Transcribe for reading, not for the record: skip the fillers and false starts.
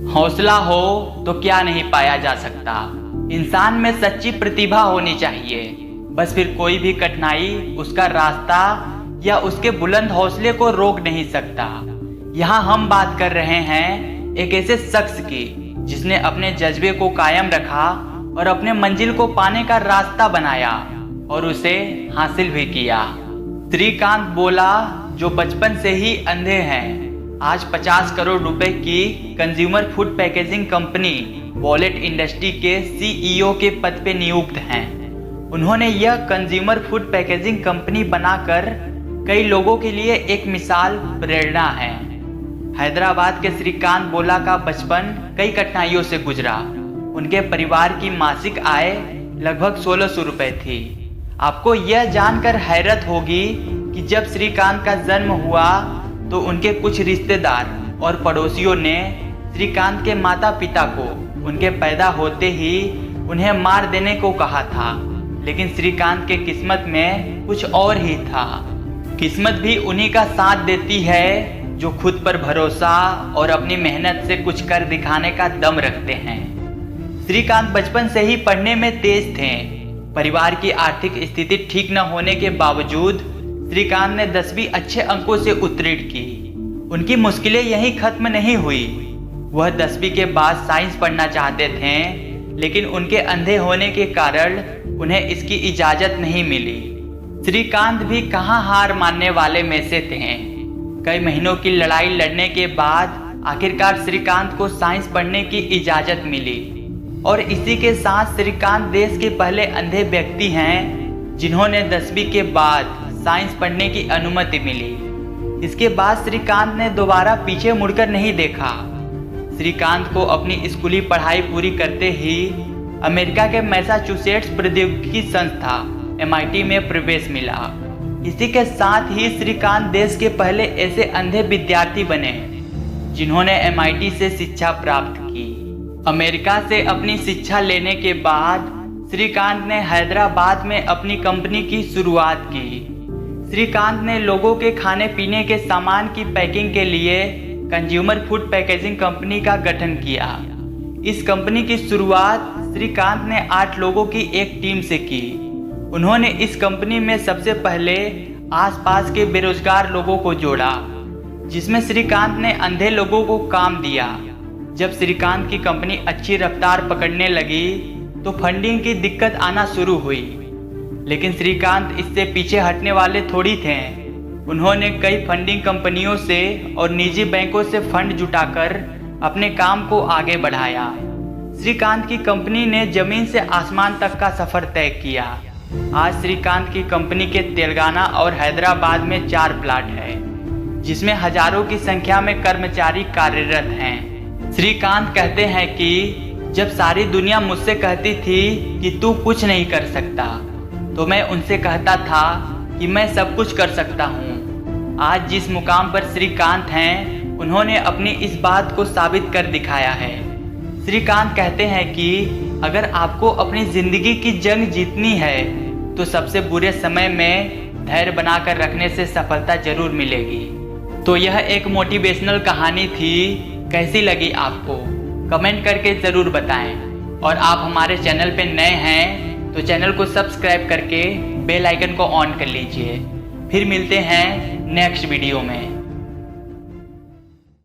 हौसला हो तो क्या नहीं पाया जा सकता। इंसान में सच्ची प्रतिभा होनी चाहिए, बस फिर कोई भी कठिनाई उसका रास्ता या उसके बुलंद हौसले को रोक नहीं सकता। यहाँ हम बात कर रहे हैं एक ऐसे शख्स की जिसने अपने जज्बे को कायम रखा और अपने मंजिल को पाने का रास्ता बनाया और उसे हासिल भी किया। श्रीकांत बोला, जो बचपन से ही अंधे हैं, आज 50 करोड़ रुपए की consumer food packaging company wallet industry के सीईओ के पद पे नियुक्त हैं। उन्होंने यह कंज्यूमर फूड पैकेजिंग कंपनी बनाकर कई लोगों के लिए एक मिसाल प्रेरणा है। हैदराबाद के श्रीकांत बोला का बचपन कई कठिनाइयों से गुजरा। उनके परिवार की मासिक आय लगभग 1600 रुपए थी। आपको यह जानकर हैरत होगी कि जब श्रीकांत का जन्म हुआ तो उनके कुछ रिश्तेदार और पड़ोसियों ने श्रीकांत के माता पिता को उनके पैदा होते ही उन्हें मार देने को कहा था, लेकिन श्रीकांत के किस्मत में कुछ और ही था। किस्मत भी उन्हीं का साथ देती है जो खुद पर भरोसा और अपनी मेहनत से कुछ कर दिखाने का दम रखते हैं। श्रीकांत बचपन से ही पढ़ने में तेज थे। परिवार की आर्थिक स्थिति ठीक न होने के बावजूद श्रीकांत ने 10वीं अच्छे अंकों से उत्तीर्ण की। उनकी मुश्किलें यहीं खत्म नहीं हुई। वह 10वीं के बाद साइंस पढ़ना चाहते थे, लेकिन उनके अंधे होने के कारण उन्हें इसकी इजाजत नहीं मिली। श्रीकांत भी कहाँ हार मानने वाले में से थे। कई महीनों की लड़ाई लड़ने के बाद आखिरकार श्रीकांत को साइंस पढ़ने की इजाजत मिली और इसी के साथ श्रीकांत देश के पहले अंधे व्यक्ति हैं जिन्होंने 10वीं के बाद साइंस पढ़ने की अनुमति मिली। इसके बाद श्रीकांत ने दोबारा पीछे मुड़कर नहीं देखा। श्रीकांत को अपनी स्कूली पढ़ाई पूरी करते ही अमेरिका के मैसाचुसेट्स प्रौद्योगिकी संस्था MIT में प्रवेश मिला। इसी के साथ ही श्रीकांत देश के पहले ऐसे अंधे विद्यार्थी बने जिन्होंने MIT से शिक्षा प्राप्त की। अमेरिका से अपनी शिक्षा लेने के बाद श्रीकांत ने हैदराबाद में अपनी कंपनी की शुरुआत की। श्रीकांत ने लोगों के खाने पीने के सामान की पैकिंग के लिए कंज्यूमर फूड पैकेजिंग कंपनी का गठन किया। इस कंपनी की शुरुआत श्रीकांत ने 8 लोगों की एक टीम से की। उन्होंने इस कंपनी में सबसे पहले आसपास के बेरोजगार लोगों को जोड़ा, जिसमें श्रीकांत ने अंधे लोगों को काम दिया। जब श्रीकांत की कंपनी अच्छी रफ्तार पकड़ने लगी तो फंडिंग की दिक्कत आना शुरू हुई, लेकिन श्रीकांत इससे पीछे हटने वाले थोड़ी थे। उन्होंने कई फंडिंग कंपनियों से और निजी बैंकों से फंड जुटाकर अपने काम को आगे बढ़ाया। श्रीकांत की कंपनी ने जमीन से आसमान तक का सफर तय किया। आज श्रीकांत की कंपनी के तेलंगाना और हैदराबाद में 4 प्लांट हैं, जिसमें हजारों की संख्या में कर्मचारी कार्यरत हैं। श्रीकांत कहते हैं कि जब सारी दुनिया मुझसे कहती थी कि तू कुछ नहीं कर सकता, तो मैं उनसे कहता था कि मैं सब कुछ कर सकता हूँ। आज जिस मुकाम पर श्रीकांत हैं, उन्होंने अपनी इस बात को साबित कर दिखाया है। श्रीकांत कहते हैं कि अगर आपको अपनी ज़िंदगी की जंग जीतनी है तो सबसे बुरे समय में धैर्य बनाकर रखने से सफलता जरूर मिलेगी। तो यह एक मोटिवेशनल कहानी थी। कैसी लगी आपको? कमेंट करके ज़रूर बताएं। और आप हमारे चैनल पे नए हैं तो चैनल को सब्सक्राइब करके बेल आइकन को ऑन कर लीजिए। फिर मिलते हैं नेक्स्ट वीडियो में।